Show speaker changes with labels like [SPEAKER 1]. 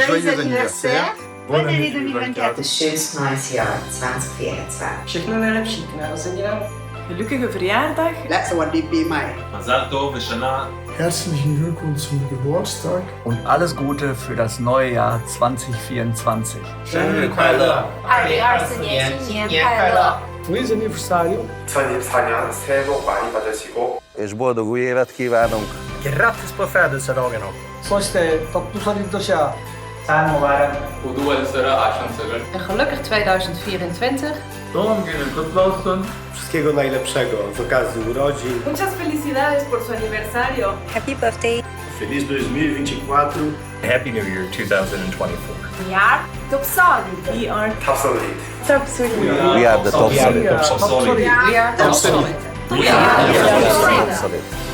[SPEAKER 1] Joyeux anniversaire.
[SPEAKER 2] Bonne année 2024.
[SPEAKER 3] Schönes neues Jahr 2024.
[SPEAKER 4] Všechno nejlepší k narozeninám. Gelukkige verjaardag.
[SPEAKER 2] และสวัสดีปีใหม่
[SPEAKER 5] מזל טוב ושנה.
[SPEAKER 6] Herzlichen Glückwunsch zum Geburtstag.
[SPEAKER 7] Und alles Gute für das neue Jahr 2024.
[SPEAKER 4] 生日快乐
[SPEAKER 8] 2024年新年快乐
[SPEAKER 6] Feliz aniversário.
[SPEAKER 9] 2024년 새해 복 많이 받으시고
[SPEAKER 1] És boldog új évet kívánunk!
[SPEAKER 10] Grattis på födelsedagen också!
[SPEAKER 6] Soiste TOPSOLID Greeting.
[SPEAKER 4] Samen mubarak.
[SPEAKER 8] Een gelukkig 2024.
[SPEAKER 5] Doğum günü kutlu olsun.
[SPEAKER 10] Wszystkiego najlepszego z okazji urodzin.
[SPEAKER 8] Muchas felicidades por su aniversario.
[SPEAKER 3] Happy birthday!
[SPEAKER 10] Feliz 2024.
[SPEAKER 5] Happy New Year 2024.
[SPEAKER 8] We are TOPSOLID.
[SPEAKER 4] We are
[SPEAKER 9] TOPSOLID.
[SPEAKER 1] We are the TOPSOLID.
[SPEAKER 5] TOPSOLID.
[SPEAKER 8] We are TOPSOLID.
[SPEAKER 1] We are the TOPSOLID.